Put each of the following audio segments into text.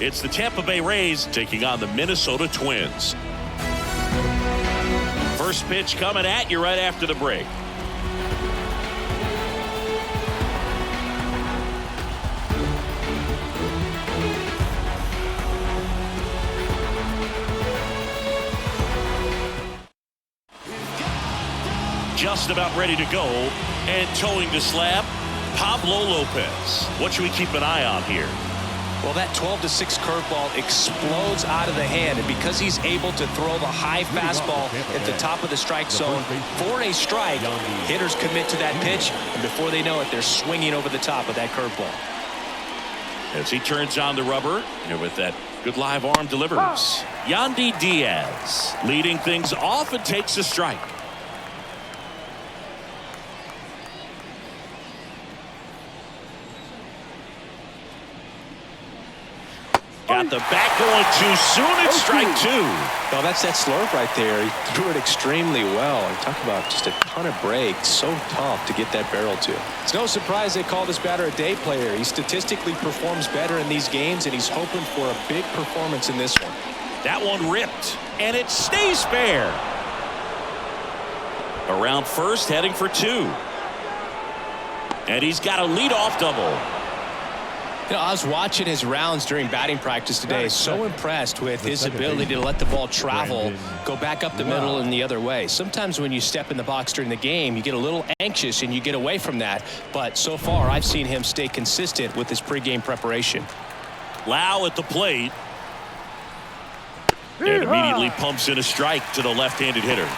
It's the Tampa Bay Rays taking on the Minnesota Twins. First pitch coming at you right after the break. Just about ready to go, and towing the slab, Pablo Lopez. What should we keep an eye on here? Well, that 12-6 curveball explodes out of the hand, and because he's able to throw the high fastball at the top of the strike zone for a strike, hitters commit to that pitch, and before they know it, they're swinging over the top of that curveball. As he turns on the rubber, and with that good live arm delivers. Yandy Diaz leading things off and takes a strike. Got the bat going too soon. It's strike two. Well, that's that slurve right there. He threw it extremely well. And talk about just a ton of breaks. So tough to get that barrel to. It's no surprise they call this batter a day player. He statistically performs better in these games, and he's hoping for a big performance in this one. That one ripped, and it stays fair. Around first, heading for two. And he's got a leadoff double. You know, I was watching his rounds during batting practice today. So impressed with his ability to let the ball travel, go back up the middle and the other way. Sometimes when you step in the box during the game, you get a little anxious and you get away from that. But so far, I've seen him stay consistent with his pregame preparation. Lau at the plate. And immediately pumps in a strike to the left-handed hitter.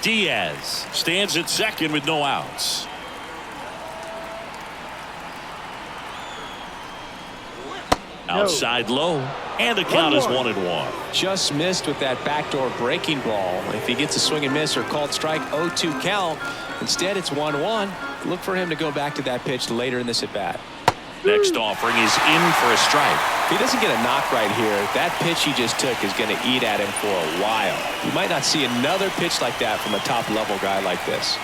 Diaz stands at second with no outs. Outside low, and the count is 1-1. Just missed with that backdoor breaking ball. If he gets a swing and miss or called strike, 0-2 count. Instead, it's 1-1. Look for him to go back to that pitch later in this at bat. Next offering is in for a strike. If he doesn't get a knock right here, that pitch he just took is going to eat at him for a while. You might not see another pitch like that from a top-level guy like this.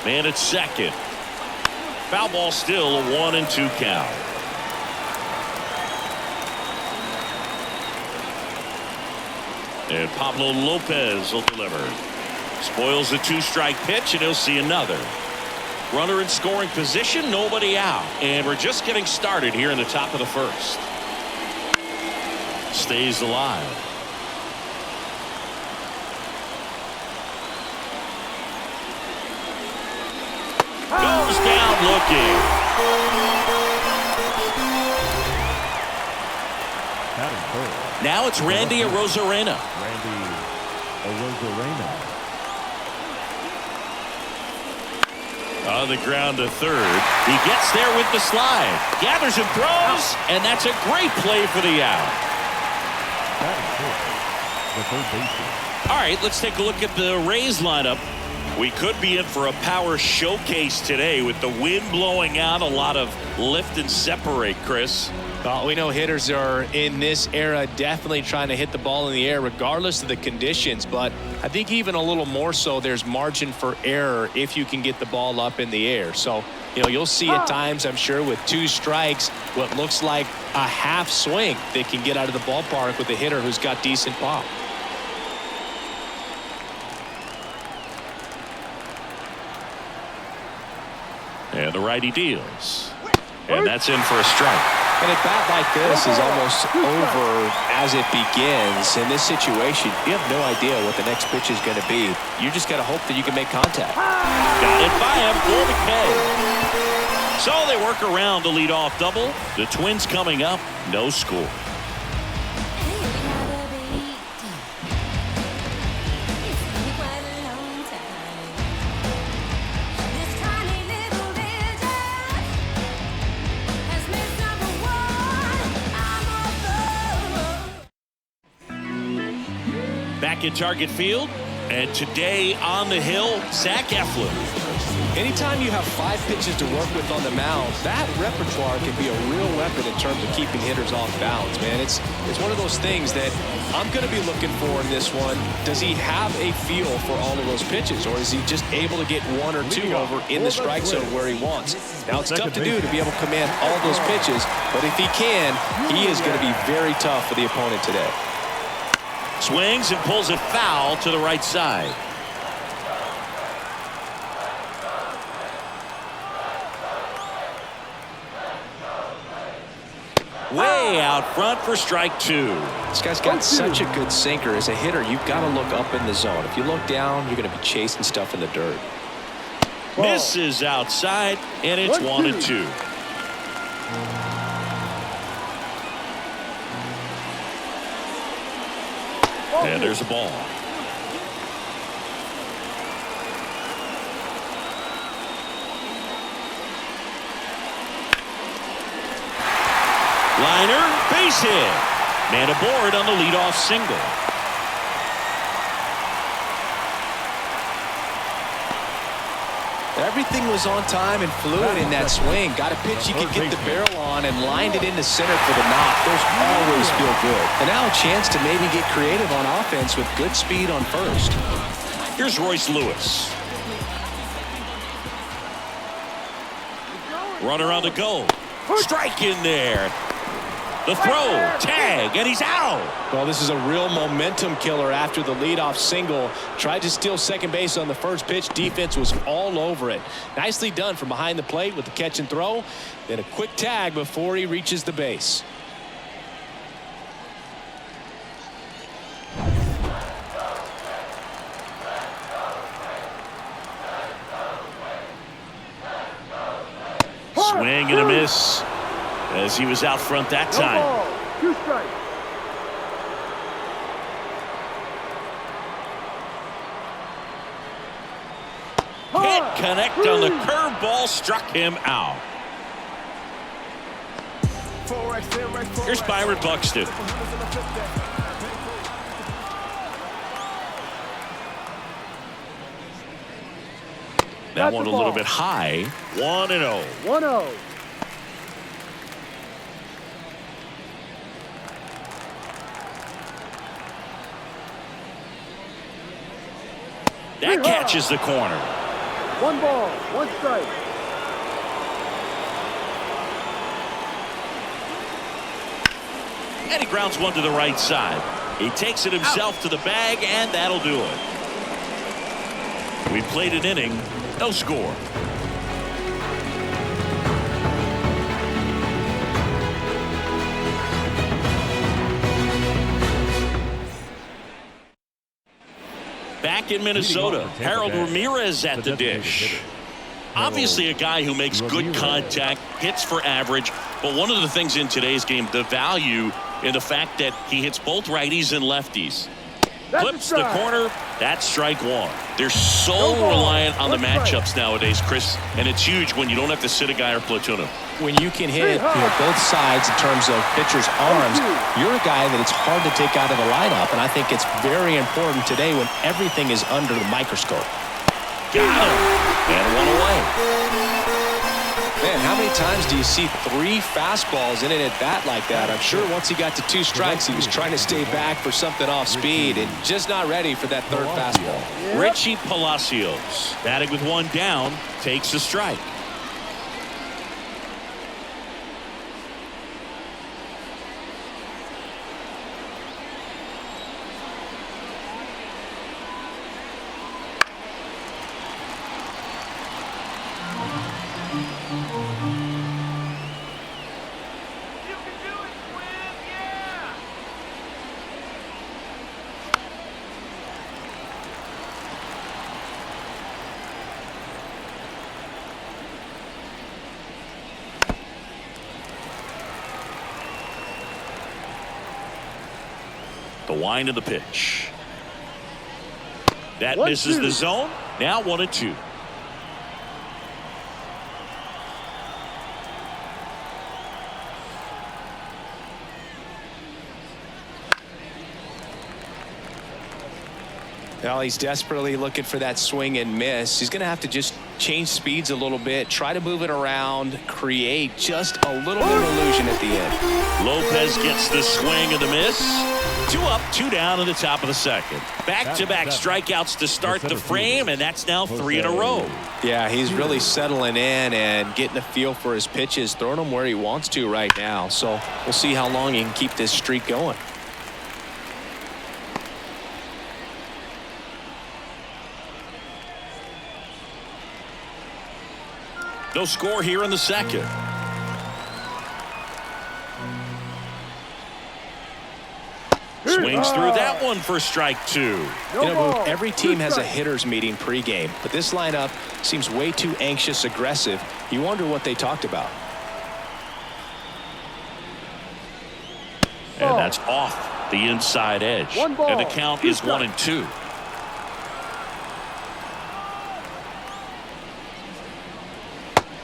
Man at second. Foul ball still, a 1-2 count. And Pablo Lopez will deliver. Spoils the two-strike pitch, and he'll see another. Runner in scoring position, nobody out. And we're just getting started here in the top of the first. Stays alive. Goes down looking. Now it's Randy Arozarena. On the ground to third. He gets there with the slide. Gathers and throws. And that's a great play for the out. All right, let's take a look at the Rays lineup. We could be in for a power showcase today with the wind blowing out. A lot of lift and separate, Chris. Well, we know hitters are in this era definitely trying to hit the ball in the air regardless of the conditions, but I think even a little more so there's margin for error if you can get the ball up in the air. So, you know, you'll see at times, I'm sure, with two strikes, what looks like a half swing that can get out of the ballpark with a hitter who's got decent pop. And the righty deals. And that's in for a strike. And a bat like this is almost over as it begins. In this situation, you have no idea what the next pitch is going to be. You just got to hope that you can make contact. Got it by him for McKay. So they work around the leadoff double. The Twins coming up, no score. Back in Target Field, and today on the hill, Zach Eflin. Anytime you have 5 pitches to work with on the mound, that repertoire can be a real weapon in terms of keeping hitters off balance, man. It's one of those things that I'm going to be looking for in this one. Does he have a feel for all of those pitches, or is he just able to get 1 or 2 over in the strike zone where he wants? Now, it's tough to do to be able to command all those pitches, but if he can, he is going to be very tough for the opponent today. Swings and pulls it foul to the right side. Way out front for strike 2. This guy's got such a good sinker. As a hitter, you've got to look up in the zone. If you look down, you're going to be chasing stuff in the dirt. Misses outside, and it's 1-2. And there's a ball. Liner, base hit. Man aboard on the leadoff single. Everything was on time and fluid in that swing. Got a pitch you could get the barrel on and lined it into center for the knock. Those always feel good. And now a chance to maybe get creative on offense with good speed on first. Here's Royce Lewis. Runner on the go. Strike in there. The throw, tag, and he's out. Well, this is a real momentum killer after the leadoff single. Tried to steal second base on the first pitch. Defense was all over it. Nicely done from behind the plate with the catch and throw. Then a quick tag before he reaches the base. Swing and a miss as he was out front that time. 2 strikes. Can't connect on the curveball, struck him out. Here's Byron Buxton. That one a little bit high. 1-0. 1-0. That catches the corner. 1 ball, 1 strike. And he grounds one to the right side. He takes it himself to the bag, and that'll do it. We played an inning, no score. Back in Minnesota, Harold Ramirez at the dish. Obviously a guy who makes good contact, hits for average, but one of the things in today's game, the value in the fact that he hits both righties and lefties. Clips the corner, that's strike 1. They're so reliant on the matchups nowadays, Chris, and it's huge when you don't have to sit a guy or platoon him. When you can hit both sides in terms of pitchers' arms, you're a guy that it's hard to take out of the lineup, and I think it's very important today when everything is under the microscope. Got him, and 1 away. Man, how many times do you see 3 fastballs in an at-bat like that? I'm sure once he got to 2 strikes, he was trying to stay back for something off speed and just not ready for that 3rd fastball. Richie Palacios, batting with 1 down, takes a strike. The wind of the pitch. That misses the zone. Now 1-2. Well, he's desperately looking for that swing and miss. He's going to have to just change speeds a little bit, try to move it around, create just a little bit of illusion at the end. Lopez gets the swing and the miss. 2 up, 2 down in the top of the second. Back-to-back strikeouts to start the frame, and that's now 3 in a row. Yeah, he's really settling in and getting a feel for his pitches, throwing them where he wants to right now. So we'll see how long he can keep this streak going. No score here in the second. Swings through that one for strike 2. You know, every team has a hitters meeting pregame, but this lineup seems way too anxious, aggressive. You wonder what they talked about. And that's off the inside edge. And the count is 1-2.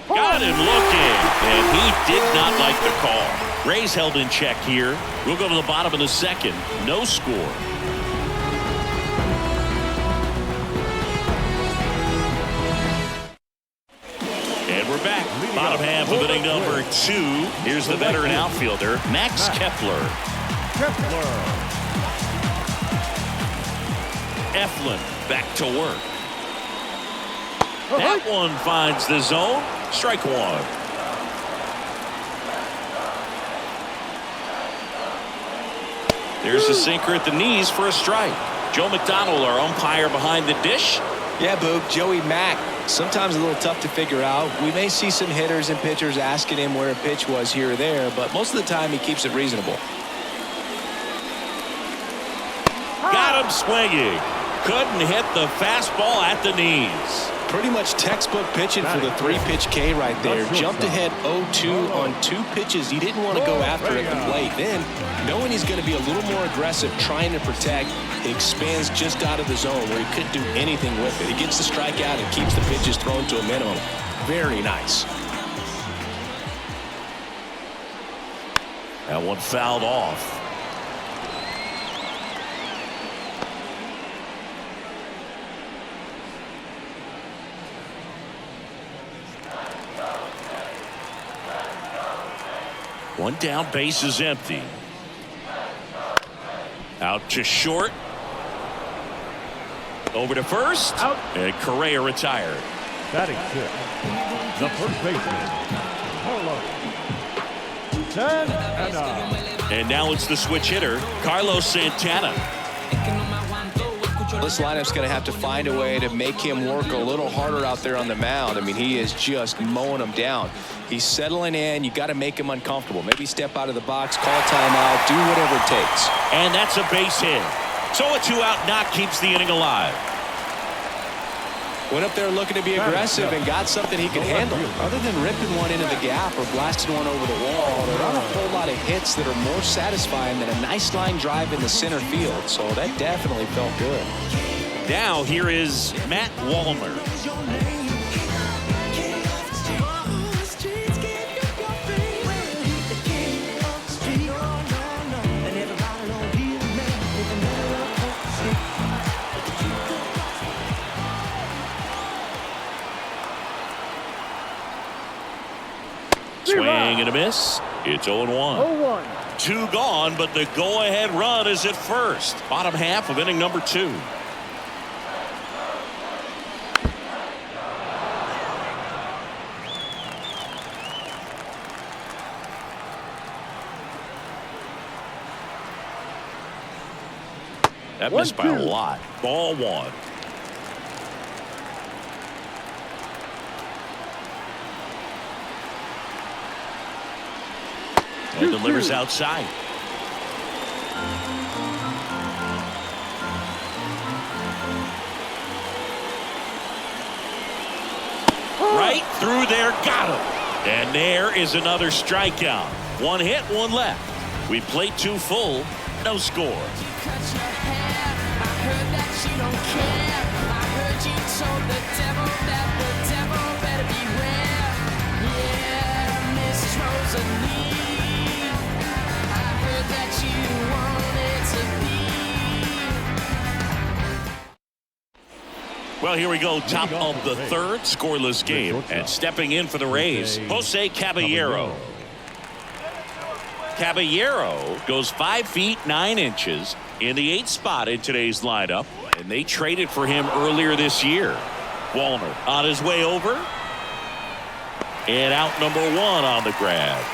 Got him looking, and he did not like the call. Rays held in check here. We'll go to the bottom of the second. No score. And we're back. Bottom half of inning number 2. Here's the veteran outfielder, Max Kepler. Eflin back to work. That one finds the zone. Strike 1. There's a sinker at the knees for a strike. Joe McDonald, our umpire behind the dish. Yeah, Boog, Joey Mack. Sometimes a little tough to figure out. We may see some hitters and pitchers asking him where a pitch was here or there, but most of the time he keeps it reasonable. Got him swinging. Couldn't hit the fastball at the knees. Pretty much textbook pitching for the 3-pitch K right there. Jumped ahead 0-2 on 2 pitches he didn't want to go after at the plate. Then, knowing he's going to be a little more aggressive, trying to protect, he expands just out of the zone where he couldn't do anything with it. He gets the strikeout and keeps the pitches thrown to a minimum. Very nice. That one fouled off. One down, base is empty. Out to short. Over to first. Out. And Correa retired. Batting 6. The first baseman, Carlos Santana. And now it's the switch hitter, Carlos Santana. This lineup's going to have to find a way to make him work a little harder out there on the mound. I mean, he is just mowing them down. He's settling in. You got to make him uncomfortable. Maybe step out of the box, call timeout, do whatever it takes. And that's a base hit. So a 2-out knock keeps the inning alive. Went up there looking to be aggressive and got something he could handle. Other than ripping one into the gap or blasting one over the wall, there aren't a whole lot of hits that are more satisfying than a nice line drive in the center field. So that definitely felt good. Now here is Matt Wallmer. Swing and a miss. It's 0-1. 0-1. 2 gone, but the go-ahead run is at first. Bottom half of inning number 2. That missed by a lot. Ball 1. And delivers outside. Right through there, got him. And there is another strikeout. 1 hit, 1 left. We played 2 full, no score. Well, here we go. Top of the third, scoreless game. And stepping in for the Rays, Jose Caballero. Caballero goes 5 feet 9 inches in the 8th spot in today's lineup. And they traded for him earlier this year. Wallner on his way over. And out number 1 on the grab.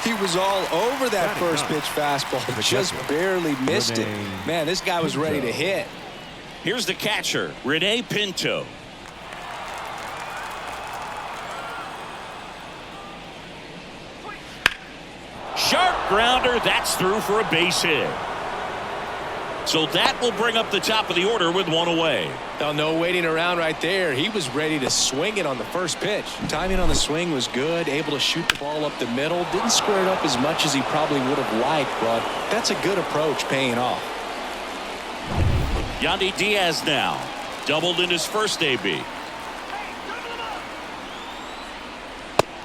He was all over that first pitch fastball. Just barely missed it. Man, this guy was ready to hit. Here's the catcher, Rene Pinto. Sharp grounder. That's through for a base hit. So that will bring up the top of the order with 1 away. Oh, no waiting around right there. He was ready to swing it on the first pitch. Timing on the swing was good. Able to shoot the ball up the middle. Didn't square it up as much as he probably would have liked, but that's a good approach paying off. Yandy Diaz now. Doubled in his first AB.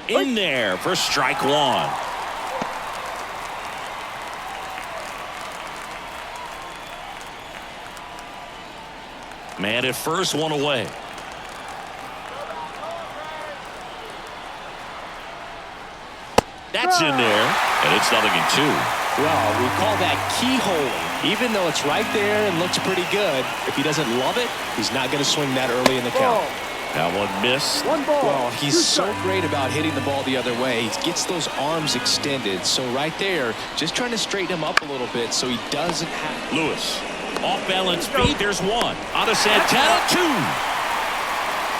In there for strike 1. Man at first, 1 away. That's in there, and it's 0-2. Well, we call that keyhole. Even though it's right there and looks pretty good, if he doesn't love it, he's not going to swing that early in the count. That one missed. Well, he's so great about hitting the ball the other way. He gets those arms extended. So right there, just trying to straighten him up a little bit so he doesn't have. Lewis. Off balance speed. There's 1. On to Santana.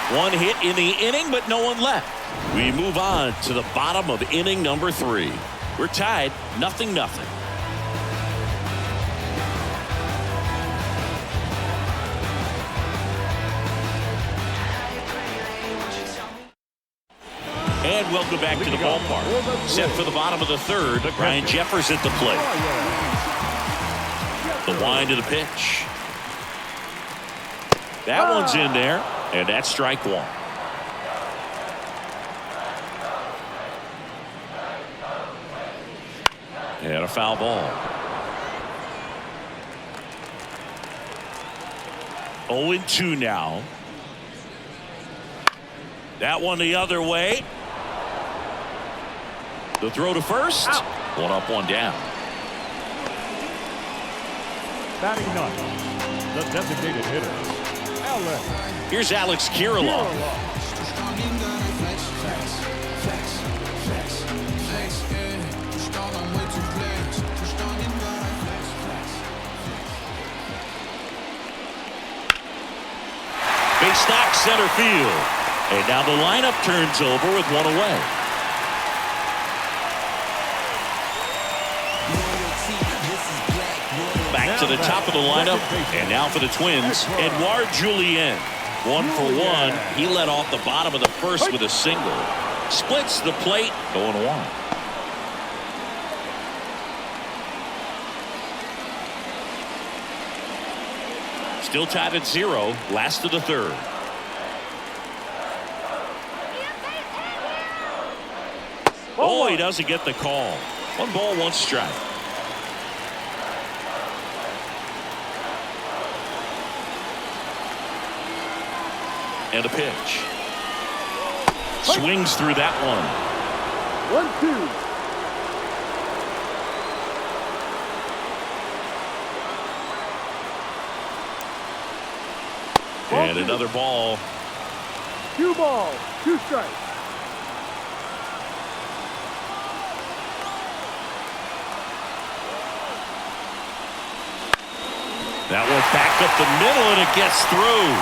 2. 1 hit in the inning, but no one left. We move on to the bottom of inning number 3. We're tied 0-0. And welcome back to the ballpark. Set for the bottom of the third. Ryan Jeffers at the plate. The wind of the pitch. That one's in there, and that's strike 1. And a foul ball. 0-2 now. That one the other way. The throw to first. 1 up, 1 down. Batting ninth, the designated hitter, Alex. Here's Alex Kirilloff. Base knock center field. And now the lineup turns over with 1 away. Back to the top of the lineup, and now for the Twins, Edouard Julien. 1 for 1. He led off the bottom of the first with a single. Splits the plate, 0-1. Still tied at 0, last of the third. Oh, he doesn't get the call. 1 ball, 1 strike. And a pitch. Swings through that one. 1-2. And another ball. 2 balls, 2 strikes. That one back up the middle, and it gets through.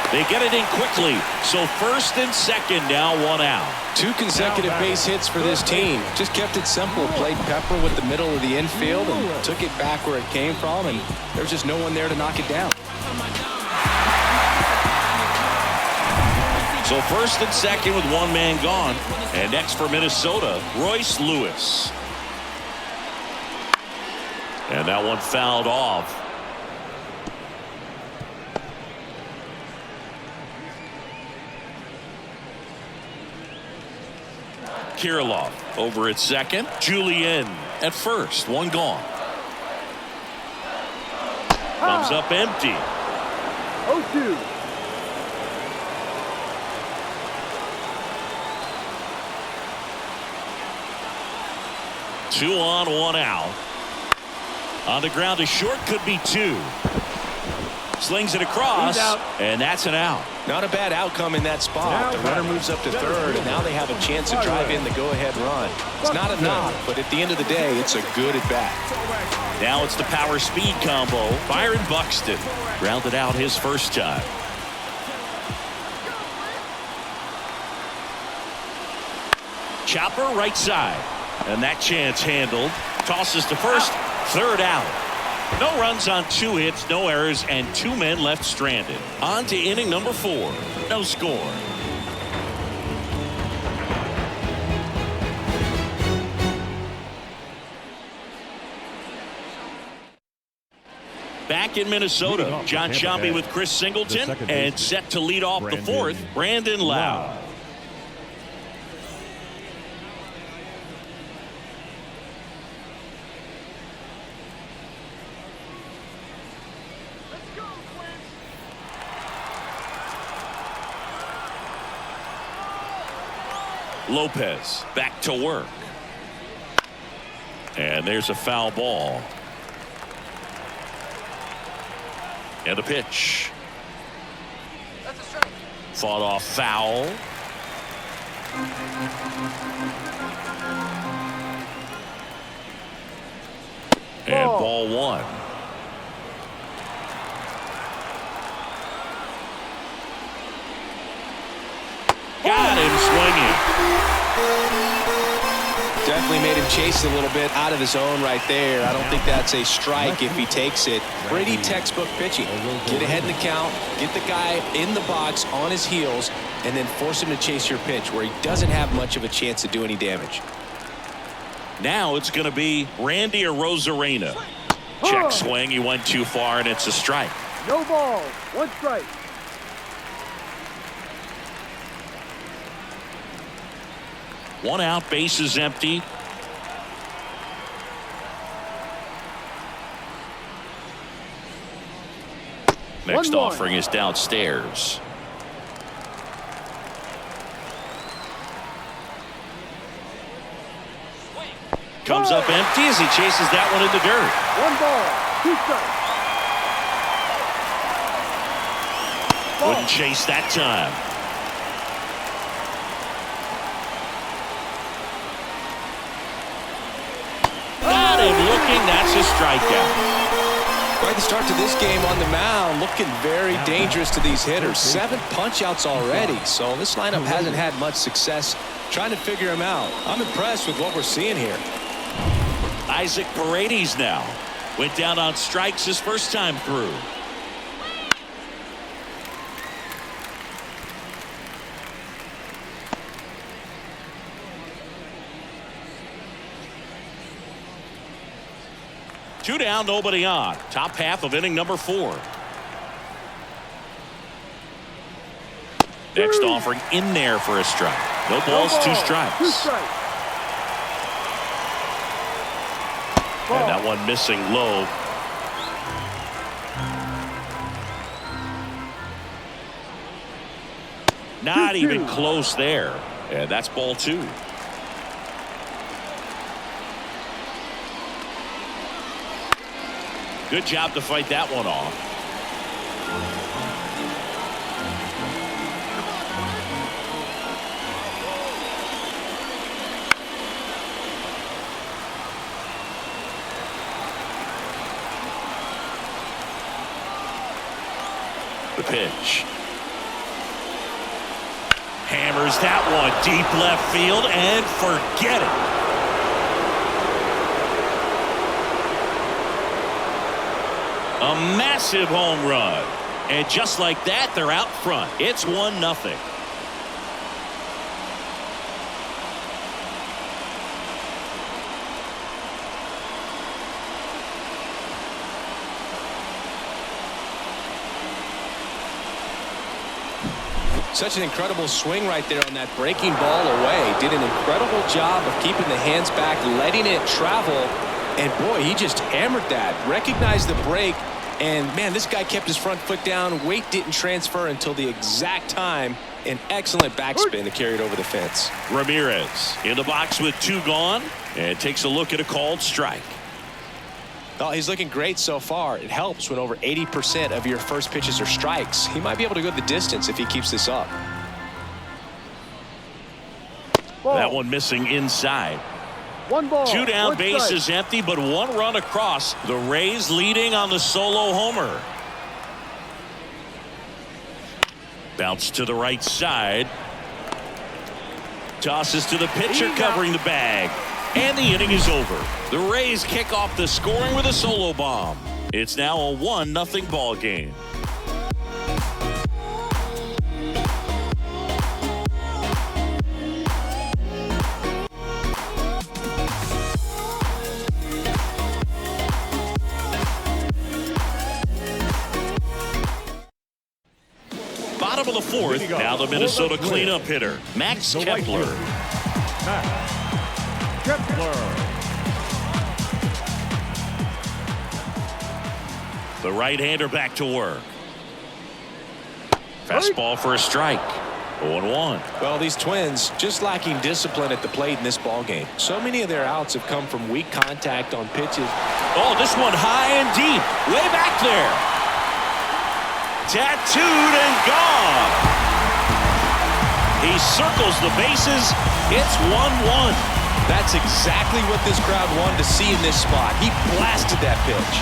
They get it in quickly. So first and second now, 1 out. 2 consecutive base hits for this team. Just kept it simple. Played pepper with the middle of the infield and took it back where it came from, and there's just no one there to knock it down. So first and second with 1 man gone. And next for Minnesota, Royce Lewis. And that one fouled off. Kirilloff over at second. Julien at first. 1 gone. Comes up empty. 0-2. 2 on, 1 out. On the ground to short, could be 2. Slings it across, and that's an out. Not a bad outcome in that spot. The runner moves up to third, and now they have a chance to drive in the go-ahead run. It's not enough, but at the end of the day, it's a good at-bat. Now it's the power-speed combo. Byron Buxton grounded out his first time. Chopper right side. And that chance handled. Tosses to first. Third out. No runs on 2 hits, no errors, and 2 men left stranded. On to inning number 4. No score. Back in Minnesota, John Sciambi with Chris Singleton, and set to lead off the 4th, Brandon Lowe. Lopez back to work. And there's a foul ball. And a pitch. Fought off foul. And ball 1. Got him swinging. Definitely made him chase a little bit out of his own right there. I don't think that's a strike if he takes it. Pretty textbook pitching. Get ahead in the count, get the guy in the box on his heels, and then force him to chase your pitch where he doesn't have much of a chance to do any damage. Now it's going to be Randy Arozarena. Check swing. He went too far, and it's a strike. No ball. 1 strike. One out, bases empty. Next offering is downstairs. Comes up empty as he chases that one in the dirt. 1 ball. 2 strikes. Wouldn't chase that time. Got him looking. That's a strikeout. Quite the start to this game on the mound. Looking very dangerous to these hitters. 7 punch-outs already. So this lineup hasn't had much success trying to figure him out. I'm impressed with what we're seeing here. Isaac Paredes now. Went down on strikes his first time through. Two down, nobody on. Top half of inning number 4. Next offering in there for a strike. No balls, 2 strikes. 2 strikes. And that one missing low. Not even close there. And that's ball 2. Good job to fight that one off. The pitch. Hammers that one deep left field and forget it. A massive home run. And just like that, they're out front. It's 1-0. Such an incredible swing right there on that breaking ball away. Did an incredible job of keeping the hands back, letting it travel. And boy, he just hammered that. Recognized the break, And, man, this guy kept his front foot down. Weight didn't transfer until the exact time. An excellent backspin to carry it over the fence. Ramirez in the box with 2 gone and takes a look at a called strike. Oh, he's looking great so far. It helps when over 80% of your first pitches are strikes. He might be able to go the distance if he keeps this up. Ball. That one missing inside. 1 ball. 2 down, 1 base strike. is empty, but 1 run across. The Rays leading on the solo homer. Bounce to the right side. Tosses to the pitcher covering the bag. And the inning is over. The Rays kick off the scoring with a solo bomb. It's now a 1-0 ball game. Bottom of the 4th, now the Minnesota cleanup hitter, Max Kepler. The right-hander back to work. Fastball for a strike. 0-1. Well, these Twins just lacking discipline at the plate in this ball game. So many of their outs have come from weak contact on pitches. Oh, this one high and deep. Way back there. Tattooed and gone. He circles the bases. It's 1-1. That's exactly what this crowd wanted to see in this spot. He blasted that pitch.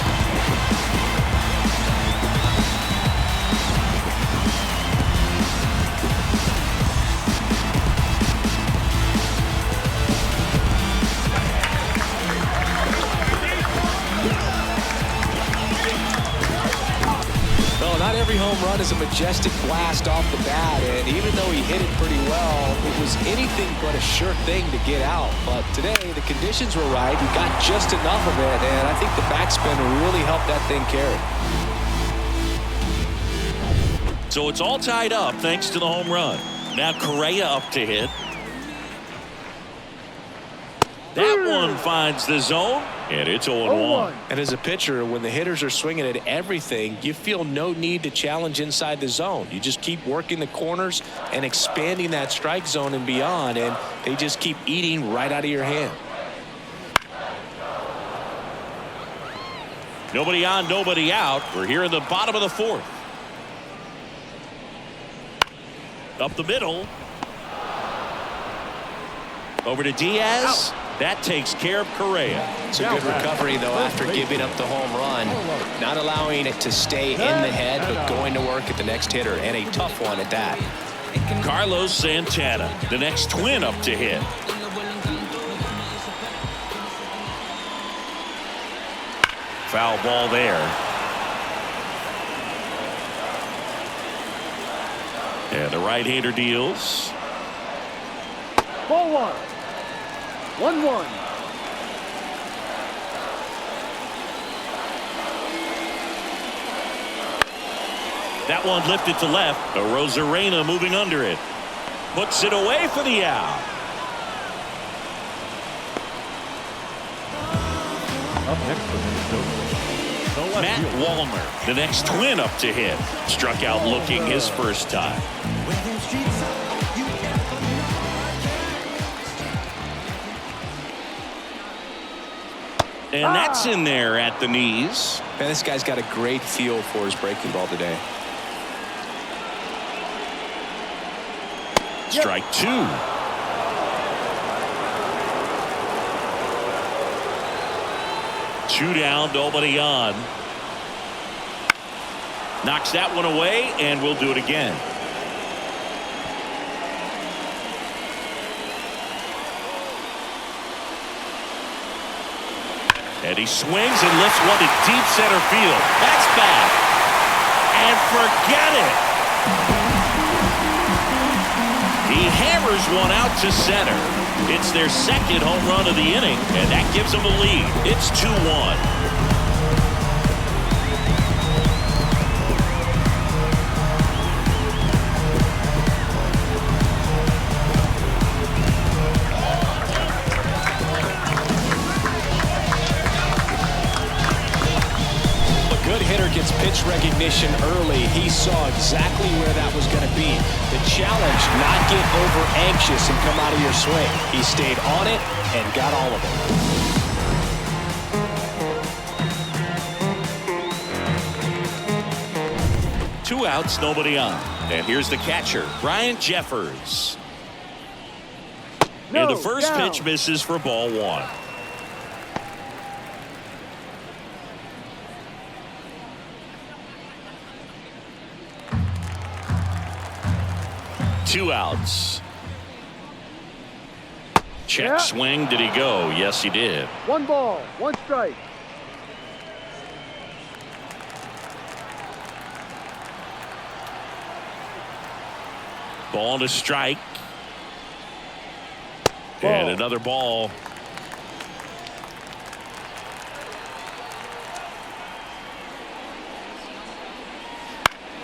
Not every home run is a majestic blast off the bat, and even though he hit it pretty well, it was anything but a sure thing to get out. But today, the conditions were right. He got just enough of it, and I think the backspin really helped that thing carry. So it's all tied up thanks to the home run. Now Correa up to hit. That one finds the zone, and it's 0-1. And as a pitcher, when the hitters are swinging at everything, you feel no need to challenge inside the zone. You just keep working the corners and expanding that strike zone and beyond, and they just keep eating right out of your hand. Nobody on, nobody out. We're here in the bottom of the 4th. Up the middle. Over to Diaz. Out. That takes care of Correa. It's a good recovery, though, after giving up the home run. Not allowing it to stay in the head, but going to work at the next hitter, and a tough one at that. Carlos Santana, the next Twin up to hit. Foul ball there. And the right-hander deals. Ball 1. 1-1. That one lifted to left. Rosarena moving under it. Puts it away for the out. Up next for Minnesota, Matt Wallner, the next Twin up to hit. Struck out looking his first time. And that's in there at the knees. Man, this guy's got a great feel for his breaking ball today. Strike 2. Two down, nobody on. Knocks that one away, and we'll do it again. And he swings and lifts one to deep center field. That's back. And forget it. He hammers one out to center. It's their second home run of the inning, and that gives them a lead. It's 2-1. recognition early. He saw exactly where that was going to be. The challenge, not get over anxious and come out of your swing. He stayed on it and got all of it. 2 outs, nobody on. And here's the catcher, Brian Jeffers. And the first pitch misses for ball 1. Two outs. Check swing. Did he go? Yes, he did. 1 ball, 1 strike. Ball to strike. And another ball.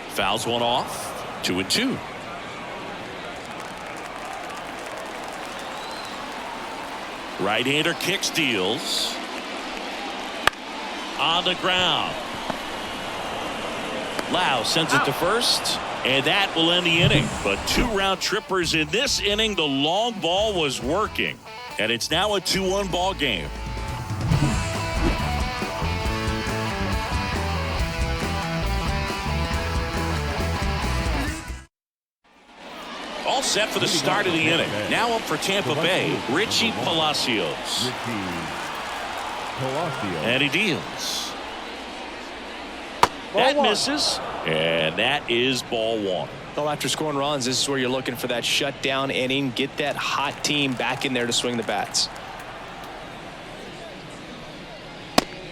Fouls one off. 2-2. Right-hander kick steals. On the ground. Lau sends it to first. And that will end the inning. But 2 round trippers in this inning. The long ball was working. And it's now a 2-1 ball game. All set for the start of the inning. Now up for Tampa Bay, Richie Palacios. And he deals. That misses. And that is ball 1. Well, after scoring runs, this is where you're looking for that shutdown inning. Get that hot team back in there to swing the bats.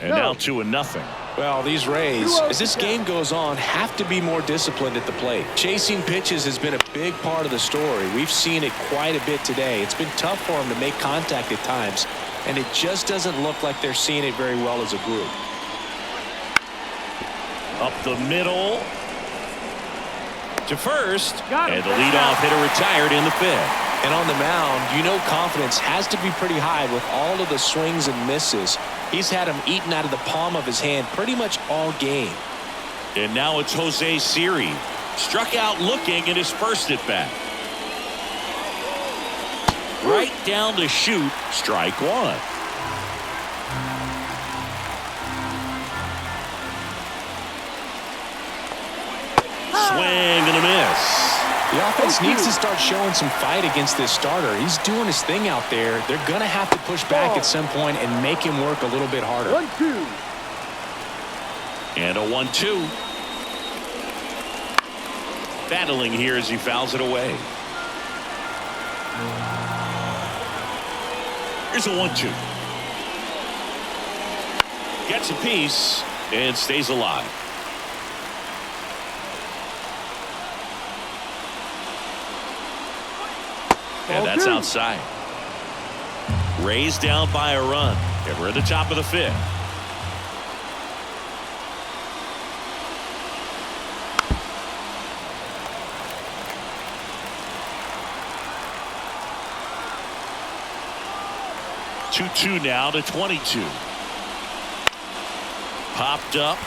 And now 2-0. Well, these Rays, as this game goes on, have to be more disciplined at the plate. Chasing pitches has been a big part of the story. We've seen it quite a bit today. It's been tough for them to make contact at times, and it just doesn't look like they're seeing it very well as a group. Up the middle to first, and the leadoff hitter retired in the 5th. And on the mound, you know confidence has to be pretty high with all of the swings and misses. He's had them eaten out of the palm of his hand pretty much all game. And now it's Jose Siri. Struck out looking in his first at bat. Right down the chute, strike 1. Swing and a miss. The offense needs to start showing some fight against this starter. He's doing his thing out there. They're going to have to push back at some point and make him work a little bit harder. 1-2. And a 1-2. Battling here as he fouls it away. Here's a 1-2. Gets a piece and stays alive. And that's outside. Rays down by a run. And we're at the top of the 5th. Two now to 22. Popped up.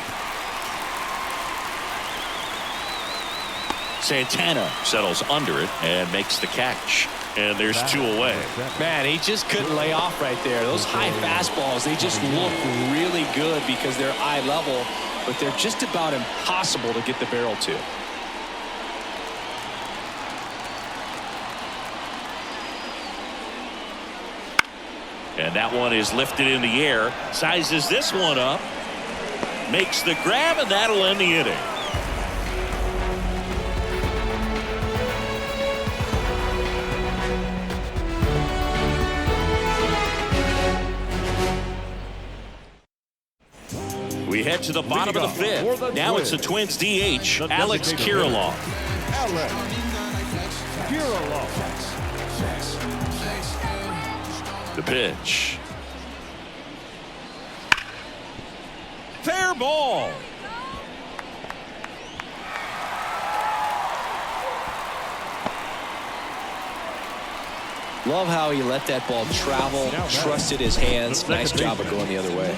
Santana settles under it and makes the catch. And there's 2 away. Man, he just couldn't lay off right there. Those high fastballs, they just look really good because they're eye level, but they're just about impossible to get the barrel to. And that one is lifted in the air. Sizes this one up. Makes the grab, and that'll end the inning. We head to the bottom of the 5th. Now it's the Twins DH, Alex Kirilloff. The pitch. Fair ball. Love how he let that ball travel, trusted his hands. Nice job of going the other way.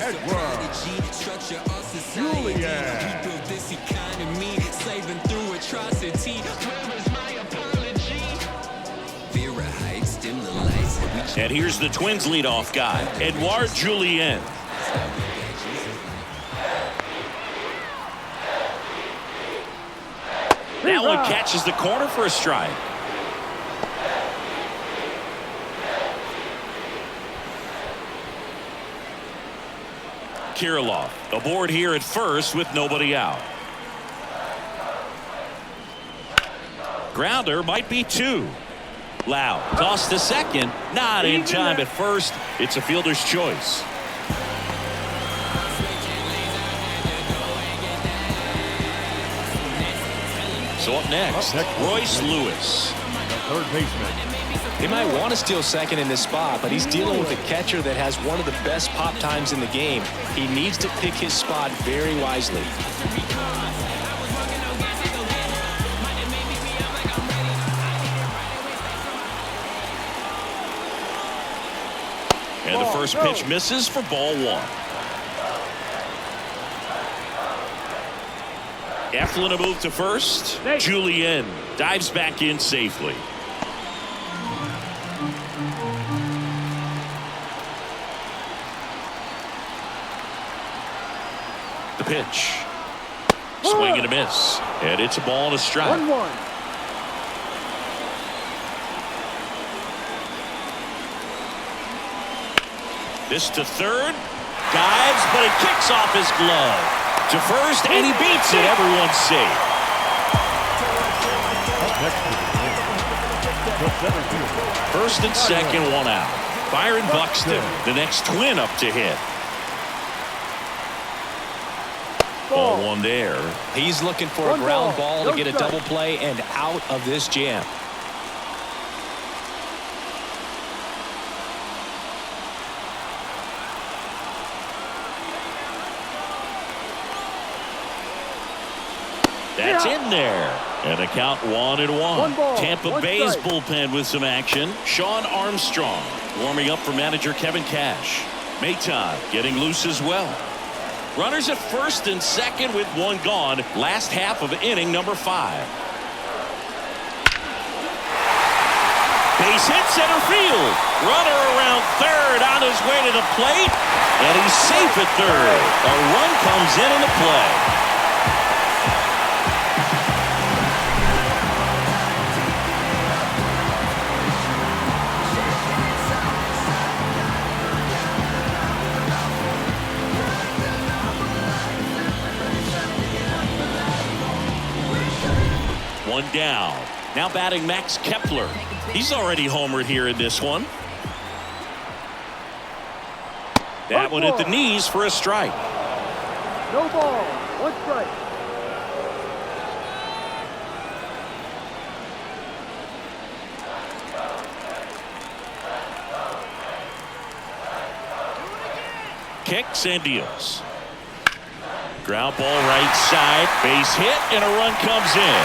And here's the Twins leadoff guy, Edouard Julien. That one catches the corner for a strike. Kirilloff aboard here at first with nobody out. Grounder might be two. Loud toss to second, not in time at first. It's a fielder's choice. So up next, Royce Lewis. Third baseman. They might want to steal second in this spot, but he's dealing with a catcher that has one of the best pop times in the game. He needs to pick his spot very wisely. And the first pitch misses for ball one. Eflin a move to first. Julien dives back in safely. The pitch. Swing and a miss. And it's a ball and a strike. 1-1. This to third. Dives, but it kicks off his glove. To first, and he beats it. Everyone's safe. First and second, one out. Byron Buxton, the next Twin up to hit. Ball one there. He's looking for a ground ball to get a double play and out of this jam. That's in there. And a count 1-1. Tampa Bay's bullpen with some action. Sean Armstrong warming up for manager Kevin Cash. Maton getting loose as well. Runners at first and second with one gone. Last half of inning number 5. Base hit center field. Runner around third on his way to the plate. And he's safe at third. A run comes in the play. One down. Now batting Max Kepler. He's already homered here in this one. That one at the knees for a strike. No ball. 1 strike. Kicks and deals. Ground ball right side. Base hit and a run comes in.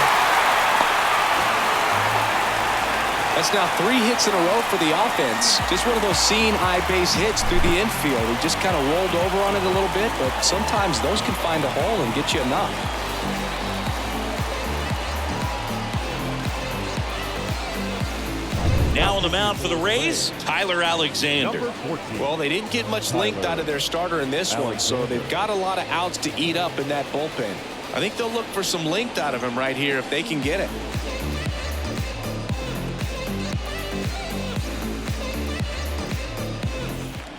That's now 3 hits in a row for the offense. Just one of those seeing eye base hits through the infield. He just kind of rolled over on it a little bit, but sometimes those can find a hole and get you enough. Now on the mound for the Rays, Tyler Alexander. Well, they didn't get much length out of their starter in this one, so they've got a lot of outs to eat up in that bullpen. I think they'll look for some length out of him right here if they can get it.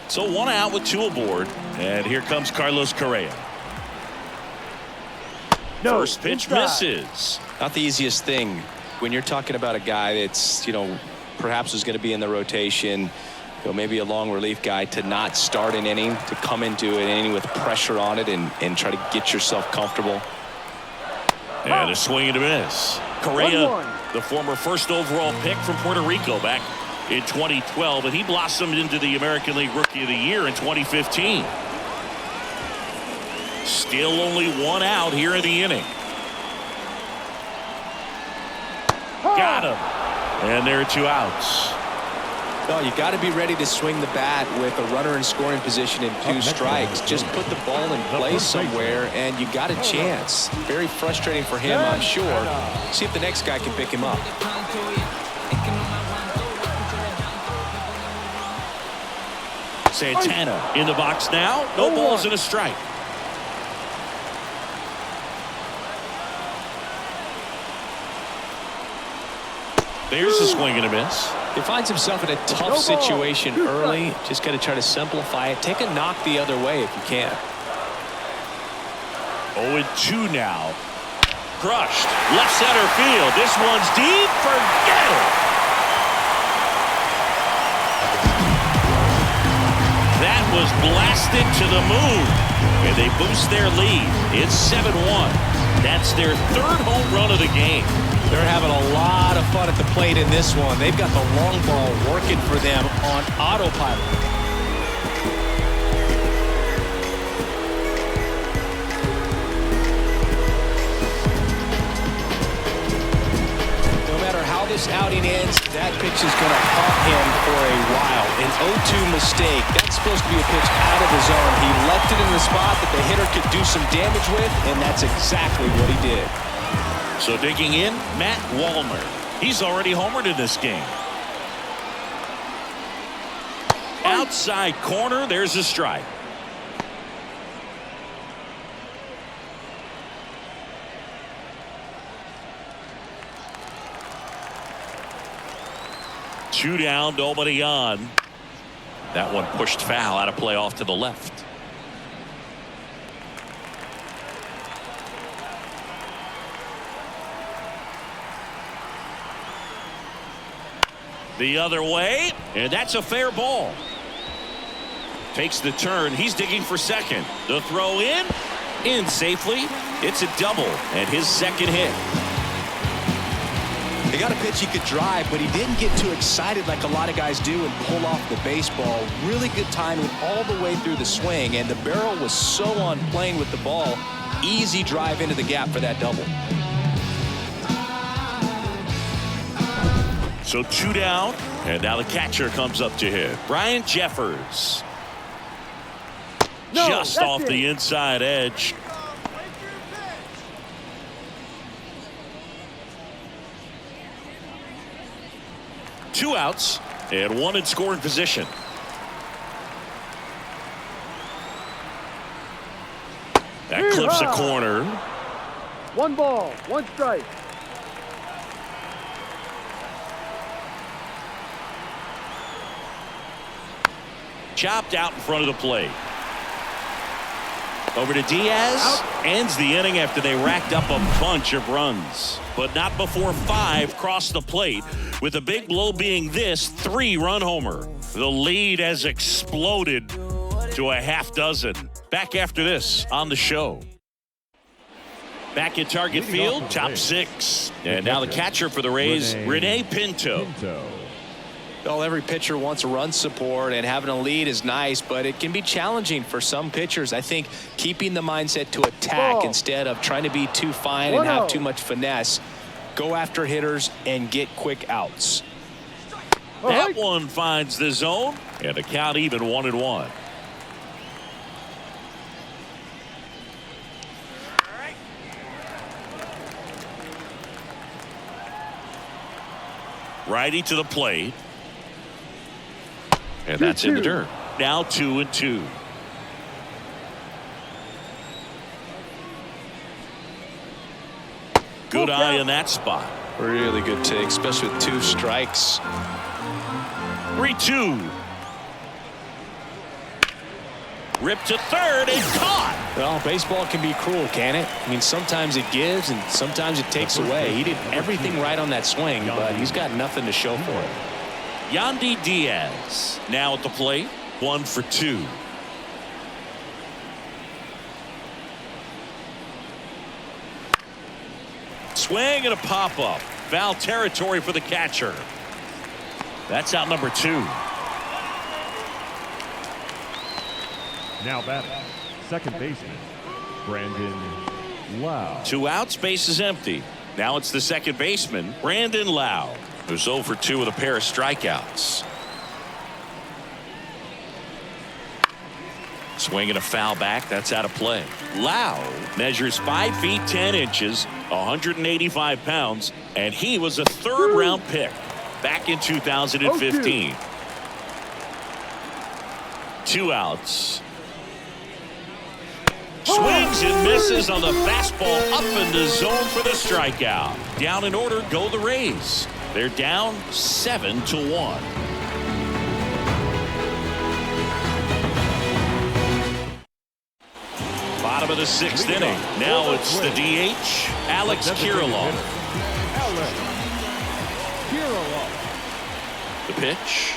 So 1 out with 2 aboard. And here comes Carlos Correa. First pitch misses. Not the easiest thing when you're talking about a guy that's, perhaps is going to be in the rotation, maybe a long relief guy, to not start an inning, to come into an inning with pressure on it and try to get yourself comfortable. And a swing and a miss. Correa, the former first overall pick from Puerto Rico back in 2012, and he blossomed into the American League Rookie of the Year in 2015. Still only 1 out here in the inning. Got him. And there are 2 outs. Well, you got to be ready to swing the bat with a runner in scoring position and 2 strikes. Just put the ball in play somewhere, and you got a chance. Very frustrating for him, I'm sure. See if the next guy can pick him up. Santana in the box now. No balls and a strike. There's a swing and a miss. He finds himself in a tough situation early. Just got to try to simplify it. Take a knock the other way if you can. 0-2 now. Crushed. Left center field. This one's deep. Forget it. That was blasted to the moon. And they boost their lead. It's 7-1. That's their 3rd home run of the game. They're having a lot of fun at the plate in this one. They've got the long ball working for them on autopilot. No matter how this outing ends, that pitch is going to haunt him for a while. An 0-2 mistake. That's supposed to be a pitch out of the zone. He left it in the spot that the hitter could do some damage with, and that's exactly what he did. So digging in, Matt Wallner. He's already homered in this game. Outside corner, there's a strike. Two down, nobody on. That one pushed foul out of play off to the left. The other way, and that's a fair ball. Takes the turn. He's digging for second. The throw in safely. It's a double and his 2nd hit. They got a pitch he could drive, but he didn't get too excited like a lot of guys do and pull off the baseball. Really good timing all the way through the swing, and the barrel was so on plane with the ball. Easy drive into the gap for that double. So 2 down, and now the catcher comes up to hit. Brian Jeffers. Just off the inside edge. Two outs and 1 in scoring position. That clips a corner. 1 ball, 1 strike. Chopped out in front of the plate. Over to Diaz. Ends the inning after they racked up a bunch of runs. But not before 5 crossed the plate, with the big blow being this 3-run homer. The lead has exploded to a half dozen. Back after this on the show. Back at Target Field, top 6. And now the catcher for the Rays, Rene Pinto. Well, every pitcher wants a run support, and having a lead is nice, but it can be challenging for some pitchers. I think keeping the mindset to attack instead of trying to be too fine and have too much finesse. Go after hitters and get quick outs. That one finds the zone, and the count even 1-1. Righty to the plate. And that's in the dirt. Now 2-2. Good eye in that spot. Really good take, especially with 2 strikes. 3-2. Ripped to third and caught. Well, baseball can be cruel, can it? I mean, sometimes it gives and sometimes it takes away. He did everything right on that swing, but he's got nothing to show for it. Yandy Diaz now at the plate. 1 for 2. Swing and a pop-up. Foul territory for the catcher. That's out number 2. Now batting, second baseman, Brandon Lau. 2 outs, base is empty. Now it's the second baseman, Brandon Lau, who's 0 for 2 with a pair of strikeouts. Swinging a foul back. That's out of play. Lau measures 5 feet 10 inches, 185 pounds, and he was a third-round pick back in 2015. 2 outs. Swings and misses on the fastball up in the zone for the strikeout. Down in order go the Rays. They're down 7-1. Bottom of the 6th inning. Now it's the DH, Alex Kirilloff. The pitch.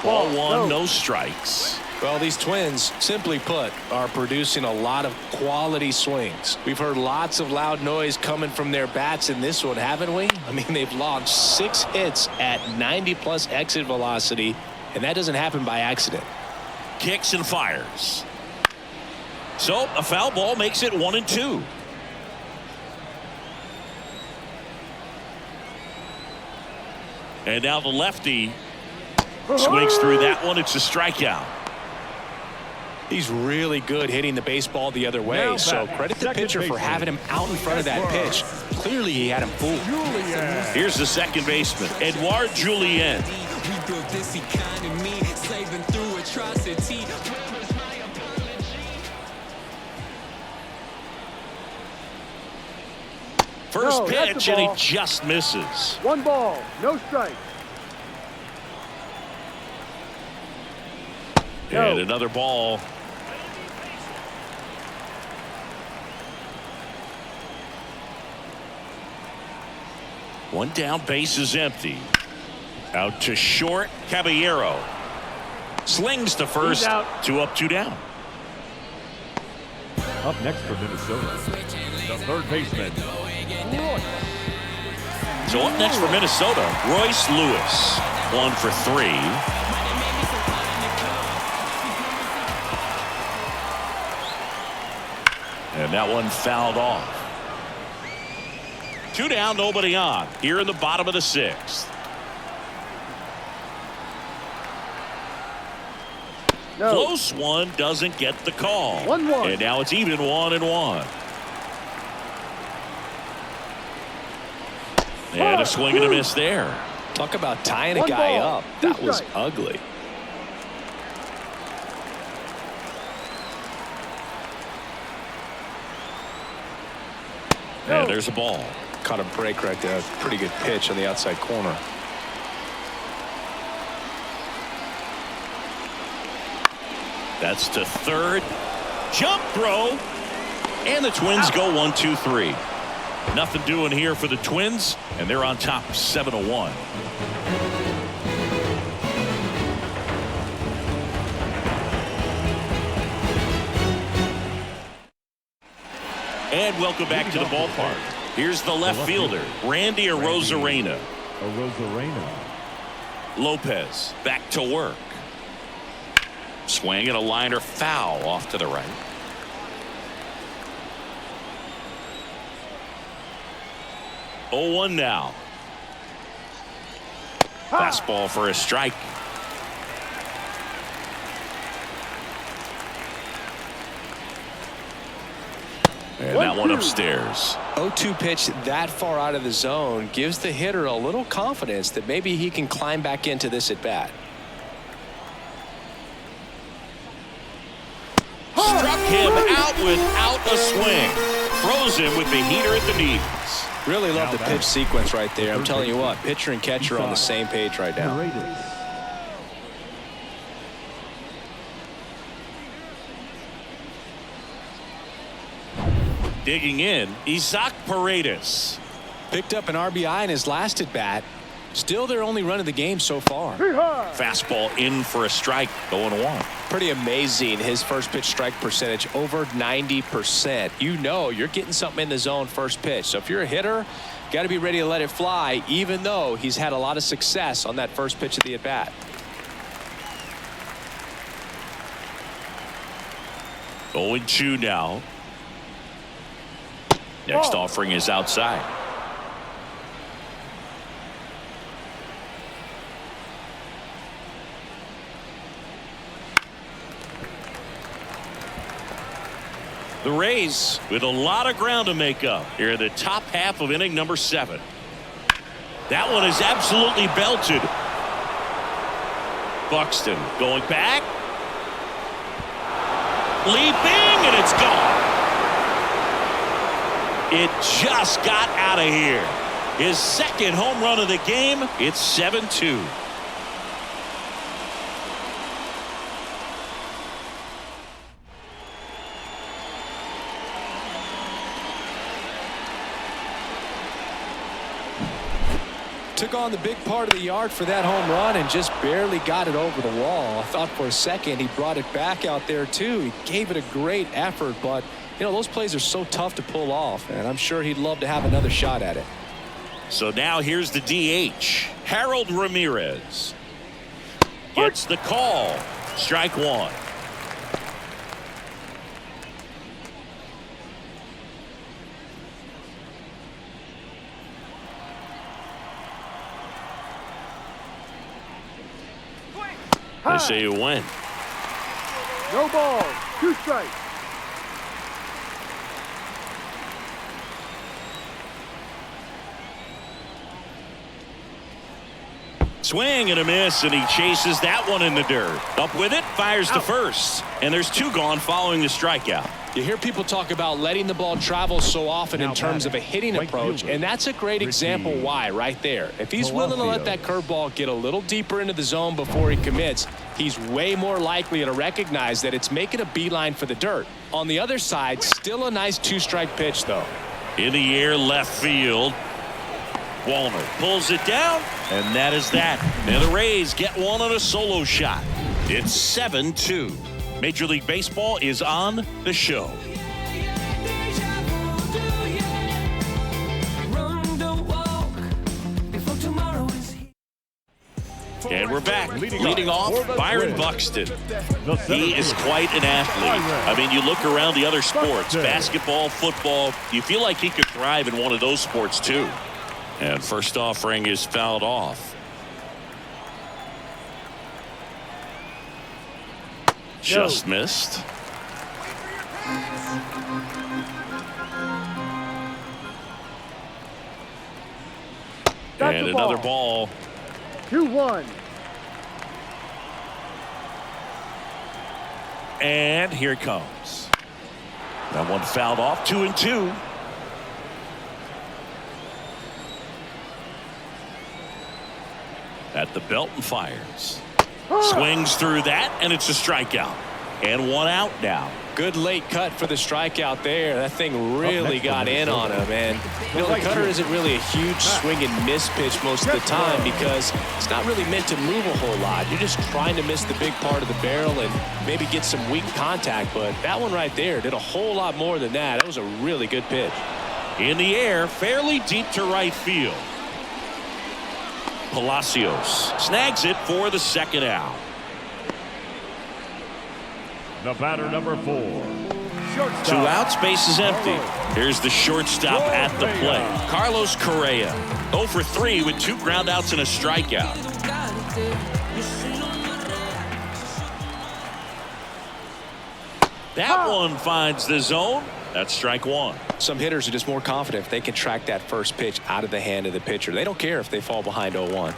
Ball 1, no strikes. Well, these Twins, simply put, are producing a lot of quality swings. We've heard lots of loud noise coming from their bats in this one, haven't we? I mean, they've logged 6 hits at 90+ exit velocity, and that doesn't happen by accident. Kicks and fires. So a foul ball makes it 1-2. And now the lefty swings through that one. It's a strikeout. He's really good hitting the baseball the other way, so credit the pitcher for having him out in front of that pitch. Clearly he had him fooled. Here's the second baseman, Edouard Julien. First pitch, and he just misses. 1 ball, no strike. And another ball. One down, base is empty. Out to short, Caballero. Slings to first, 2 up, 2 down. Up next for Minnesota, the third baseman, Royce. So up next for Minnesota, Royce Lewis. 1 for 3. And that one fouled off. 2 down, nobody on. Here in the bottom of the 6th. No. Close one, doesn't get the call. 1-1. And now it's even 1-1. And a swing and a miss there. Talk about tying a 1 guy ball, up. 2 That was strikes. ugly. And there's a ball. Caught a break right there. Pretty good pitch on the outside corner. That's to third. Jump throw. And the Twins go 1-2-3. Nothing doing here for the Twins, and they're on top 7-1. And welcome back to the ballpark. Here's the left fielder, Randy Arozarena. Lopez back to work. Swing and a liner foul off to the right. Oh, 1 now. Fastball for a strike. And that one upstairs. 0-2 pitch that far out of the zone gives the hitter a little confidence that maybe he can climb back into this at bat. Struck him out without a swing. Throws him with the heater at the knees. Really love the pitch sequence right there. I'm telling you what, pitcher and catcher are on the same page right now. Digging in, Isaac Paredes. Picked up an RBI in his last at bat. Still their only run of the game so far. Fastball in for a strike, 0-1. Pretty amazing. His first pitch strike percentage over 90%. You know you're getting something in the zone first pitch. So if you're a hitter, got to be ready to let it fly, even though he's had a lot of success on that first pitch of the at bat. Going 2 now. Next offering is outside. The Rays with a lot of ground to make up here in the top half of inning number 7. That one is absolutely belted. Buxton going back. Leaping, and it's gone. It just got out of here. His second home run of the game. It's 7-2. Took on the big part of the yard for that home run and just barely got it over the wall. I thought for a second he brought it back out there too. He gave it a great effort, but you know, those plays are so tough to pull off, and I'm sure he'd love to have another shot at it. So now here's the DH, Harold Ramirez. Gets the call. Strike one. They say you win. No balls. 2 strikes. Swing and a miss, and he chases that one in the dirt. Up with it, fires to first. And there's 2 gone following the strikeout. You hear people talk about letting the ball travel so often in terms of a hitting approach, and that's a great example why right there. If he's willing to let that curveball get a little deeper into the zone before he commits, he's way more likely to recognize that it's making a beeline for the dirt. On the other side, still a nice 2-strike pitch, though. In the air, left field. Walner pulls it down, and that is that. And the Rays get one on a solo shot. It's 7-2. Major League Baseball is on the show. And we're back. Leading off, Byron Buxton. He is quite an athlete. I mean, you look around the other sports, basketball, football, you feel like he could thrive in one of those sports too. And first offering is fouled off. Just missed. And another ball. 2-1. And here it comes. That one fouled off. 2-2. At the belt and fires. Swings through that, and it's a strikeout. And one out now. Good late cut for the strikeout there. That thing really got in on him. And you know, the cutter isn't really a huge swing and miss pitch most of the time because it's not really meant to move a whole lot. You're just trying to miss the big part of the barrel and maybe get some weak contact. But that one right there did a whole lot more than that. That was a really good pitch. In the air, fairly deep to right field. Palacios snags it for the second out. The batter, number 4. 2 outs, base is empty. Here's the shortstop at the plate, Carlos Correa. 0 for 3 with 2 ground outs and a strikeout. That one finds the zone. That's strike one. Some hitters are just more confident if they can track that first pitch out of the hand of the pitcher. They don't care if they fall behind 0-1.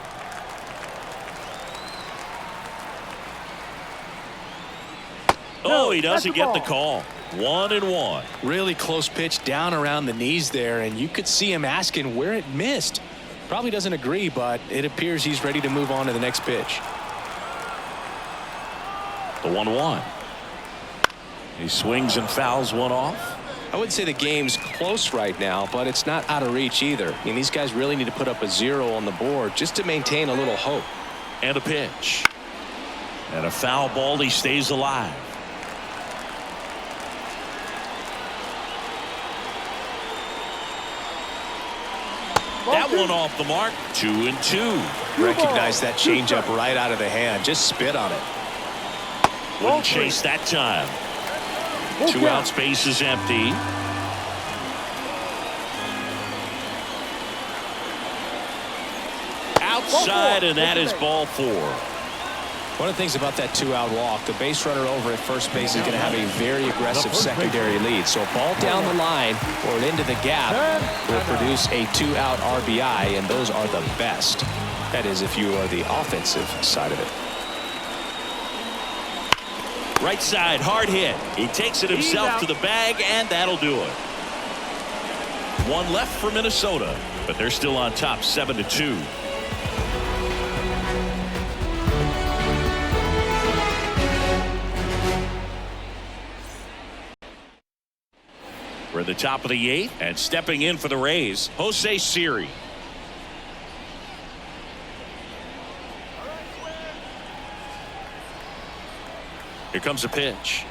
Oh, he doesn't get the call. 1-1. Really close pitch down around the knees there, and you could see him asking where it missed. Probably doesn't agree, but it appears he's ready to move on to the next pitch. The 1-1. He swings and fouls one off. I would say the game's close right now, but it's not out of reach either. I mean, these guys really need to put up a 0 on the board just to maintain a little hope. And a pitch. And a foul ball. He stays alive. That one off the mark. 2-2. Recognize that changeup right out of the hand. Just spit on it. Wouldn't chase that time. 2 outs, base is empty. Outside, and that is ball 4. One of the things about that two-out walk, the base runner over at first base is going to have a very aggressive secondary lead. So a ball down the line or into the gap will produce a two-out RBI, and those are the best. That is, if you are the offensive side of it. Right side, hard hit. He takes it himself to the bag, and that'll do it. One left for Minnesota, but they're still on top 7-2. We're at the top of the 8th, and stepping in for the Rays, Jose Siri. Here comes a pitch.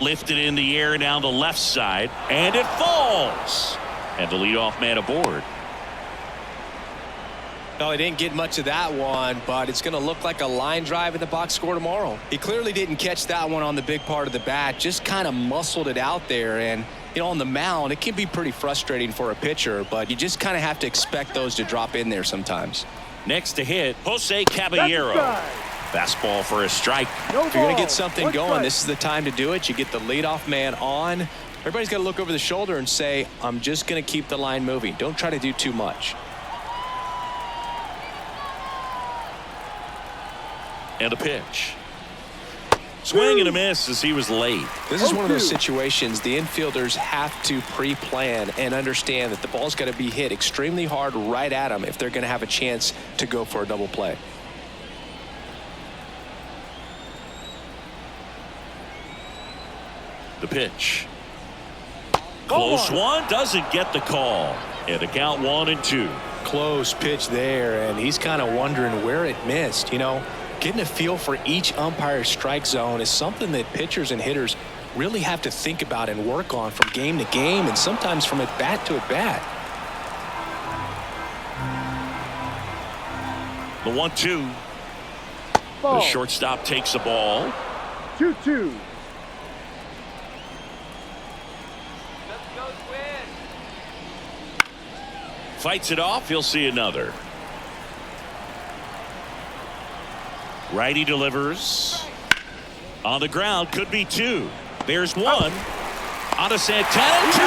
Lifted in the air down the left side, and it falls. And the leadoff man aboard. No, he didn't get much of that one, but it's going to look like a line drive in the box score tomorrow. He clearly didn't catch that one on the big part of the bat, just kind of muscled it out there. And, you know, on the mound, it can be pretty frustrating for a pitcher, but you just kind of have to expect those to drop in there sometimes. Next to hit, Jose Caballero. Fastball for a strike. If you're going to get something going, this is the time to do it. You get the leadoff man on. Everybody's got to look over the shoulder and say, I'm just going to keep the line moving. Don't try to do too much. And a pitch. Swing and a miss as he was late. This is one of those situations the infielders have to pre-plan and understand that the ball's got to be hit extremely hard right at them if they're going to have a chance to go for a double play. The pitch. Close one, doesn't get the call. And the count 1-2. Close pitch there, and he's kind of wondering where it missed. You know, getting a feel for each umpire's strike zone is something that pitchers and hitters really have to think about and work on from game to game, and sometimes from at bat to at bat. The 1-2. The shortstop takes the ball. 2-2. Fights it off. He'll see another. Righty delivers. On the ground, could be 2. There's 1. On to Santana, 2.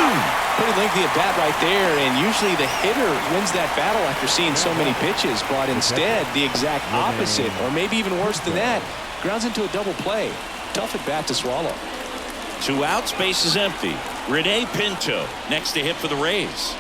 Pretty lengthy at bat right there, and usually the hitter wins that battle after seeing so many pitches, but instead the exact opposite, or maybe even worse than that, grounds into a double play. Tough at bat to swallow. 2 outs, base is empty. Rene Pinto next to hit for the Rays.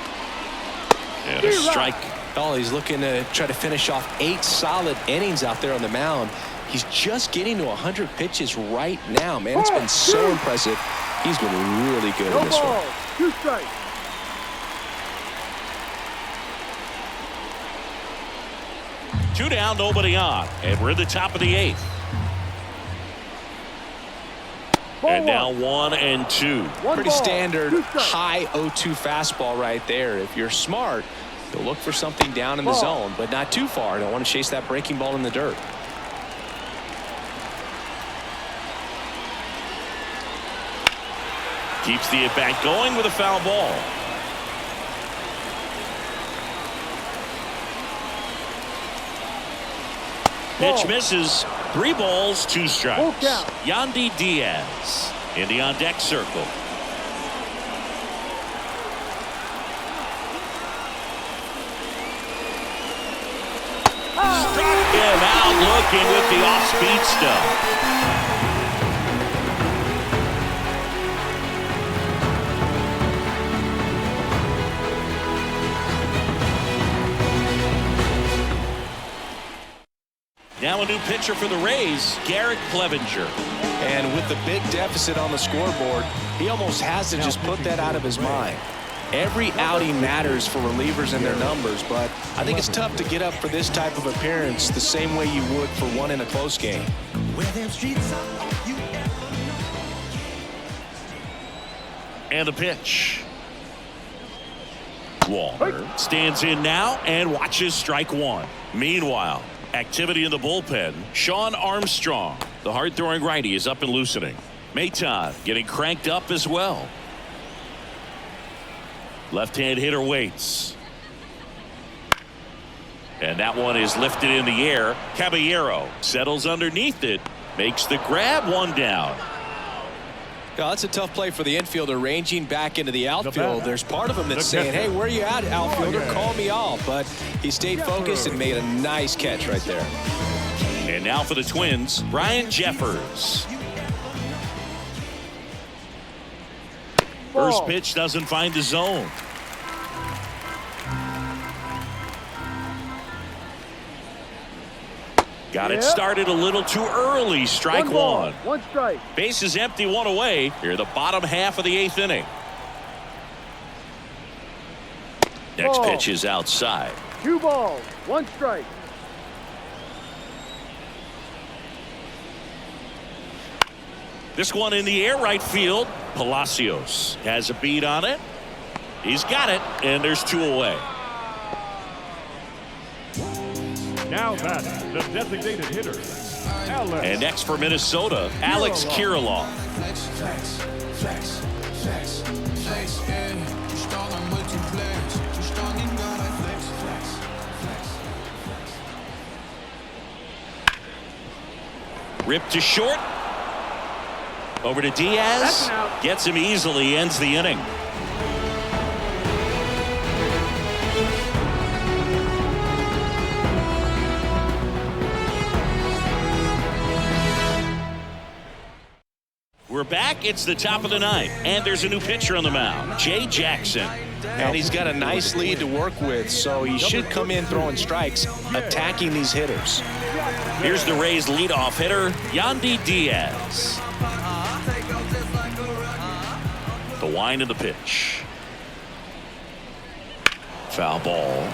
And a strike. Oh, he's looking to try to finish off 8 solid innings out there on the mound. He's just getting to 100 pitches right now, man. It's been so impressive. He's been really good in this one. 2 strikes. Two down, nobody on. And we're at the top of the 8th. And now 1-2. Pretty standard high 0-2 fastball right there. If you're smart, you'll look for something down in the zone, but not too far. Don't want to chase that breaking ball in the dirt. Keeps the at-bat going with a foul ball. Pitch misses. 3 balls, 2 strikes. Yandy Diaz in the on-deck circle. Struck him out looking with the off-speed stuff. Now a new pitcher for the Rays, Garrett Clevenger. And with the big deficit on the scoreboard, he almost has to just put that out of his mind. Every outing matters for relievers and their numbers, but I think it's tough to get up for this type of appearance the same way you would for one in a close game. And the pitch. Walker stands in now and watches strike 1. Meanwhile, activity in the bullpen. Sean Armstrong, the hard-throwing righty, is up and loosening. Maton getting cranked up as well. Left-hand hitter waits. And that one is lifted in the air. Caballero settles underneath it. Makes the grab. One down. Yeah, that's a tough play for the infielder, ranging back into the outfield. There's part of him that's saying, hey, where you at, outfielder? Call me off. But he stayed focused and made a nice catch right there. And now for the Twins, Brian Jeffers. First pitch doesn't find the zone. Got it started a little too early. Strike one. One strike. Base is empty, one away. Here, the bottom half of the 8th inning. Next pitch is outside. 2 balls, 1 strike. This one in the air, right field. Palacios has a beat on it. He's got it, and there's 2 away. Now batting, the designated hitter, Alex. And next for Minnesota, Alex Kirilloff. Ripped to short. Over to Diaz. Gets him easily, ends the inning. We're back. It's the top of the 9th, and there's a new pitcher on the mound, Jay Jackson. And he's got a nice lead to work with, so he should come in throwing strikes, attacking these hitters. Here's the Rays' leadoff hitter, Yandy Diaz. The wind of the pitch. Foul ball.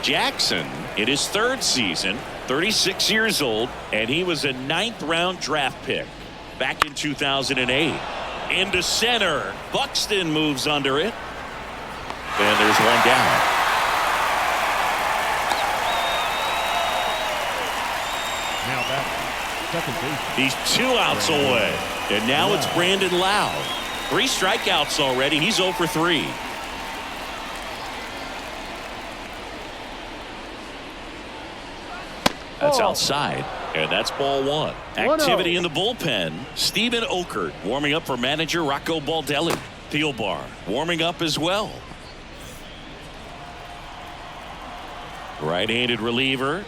Jackson, in his 3rd season, 36 years old, and he was a 9th-round draft pick back in 2008. Into center. Buxton moves under it. And there's one down. Now back, second base. He's 2 outs away. And now it's Brandon Lowe. 3 strikeouts already. He's 0 for 3. That's outside. And that's ball 1. Activity in the bullpen. Steven Okert warming up for manager Rocco Baldelli. Thielbar warming up as well. Right-handed reliever.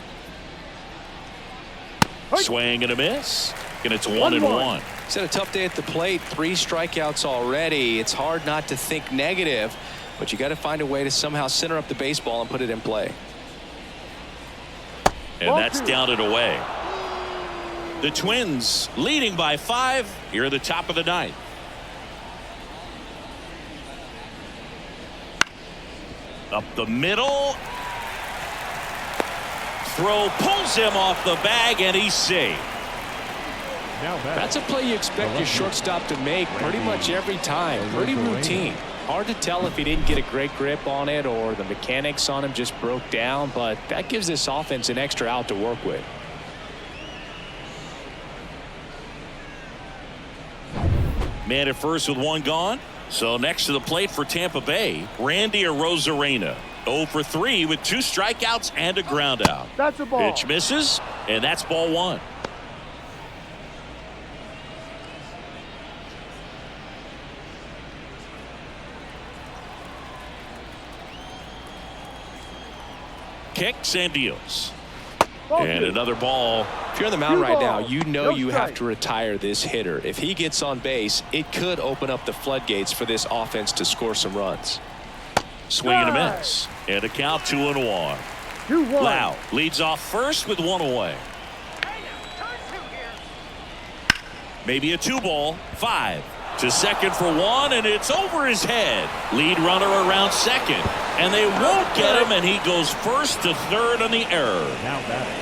Swing and a miss. And it's 1-1. He's had a tough day at the plate. 3 strikeouts already. It's hard not to think negative, but you got to find a way to somehow center up the baseball and put it in play. And that's down and away. The Twins leading by 5 here at the top of the 9th. Up the middle. Throw pulls him off the bag, and he's safe. That's a play you expect your shortstop to make pretty much every time. Pretty routine. Hard to tell if he didn't get a great grip on it or the mechanics on him just broke down, but that gives this offense an extra out to work with. Man at first with 1 gone. So next to the plate for Tampa Bay, Randy Arozarena. 0 for 3 with 2 strikeouts and a ground out. That's a ball. Pitch misses, and that's ball 1. Kicks and deals. And another ball. If you're on the mound right now, you know you have to retire this hitter. If he gets on base, it could open up the floodgates for this offense to score some runs. Swing and a miss. And a count 2-1. 2-1. Lowe leads off first with 1 away. Maybe a 2-ball. 5 to second for 1, and it's over his head. Lead runner around second, and they won't get him, and he goes first to third on the error. Now batting,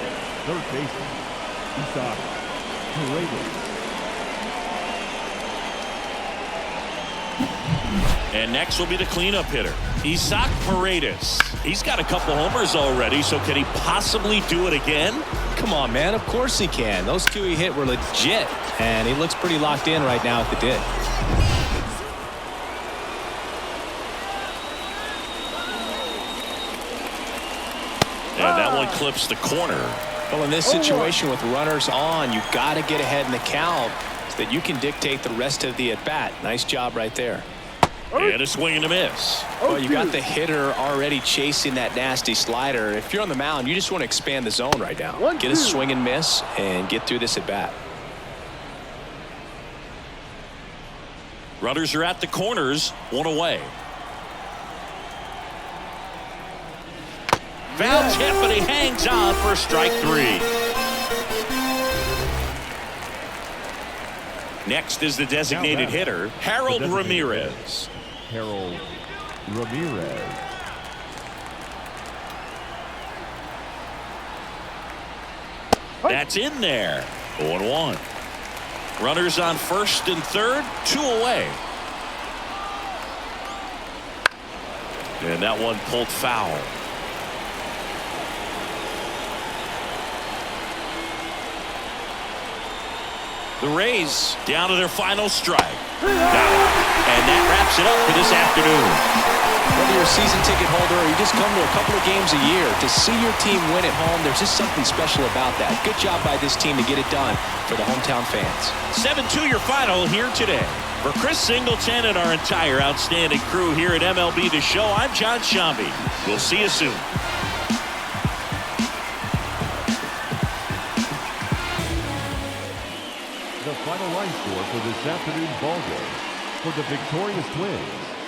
third baseman, Isaac Paredes. And next will be the cleanup hitter, Isaac Paredes. He's got a couple homers already, so can he possibly do it again? Come on, man. Of course he can. Those 2 he hit were legit, and he looks pretty locked in right now at the dish. And that one clips the corner. Well, in this situation with runners on, you've got to get ahead in the count so that you can dictate the rest of the at-bat. Nice job right there. And a swing and a miss. Well, you got the hitter already chasing that nasty slider. If you're on the mound, you just want to expand the zone right now. Get a swing and miss and get through this at-bat. Runners are at the corners, one away. Foul tip, and he hangs on for strike 3. Next is the designated hitter, Harold Ramirez. Harold Ramirez. That's in there. 0-1. Runners on first and third, 2 away. And that one pulled foul. The Rays down to their final strike. Got it. And that wraps it up for this afternoon. Whether you're a season ticket holder or you just come to a couple of games a year, to see your team win at home, there's just something special about that. Good job by this team to get it done for the hometown fans. 7-2 your final here today. For Chris Singleton and our entire outstanding crew here at MLB The Show, I'm John Shambi. We'll see you soon. The final line score for this afternoon's ball game. For the victorious Twins,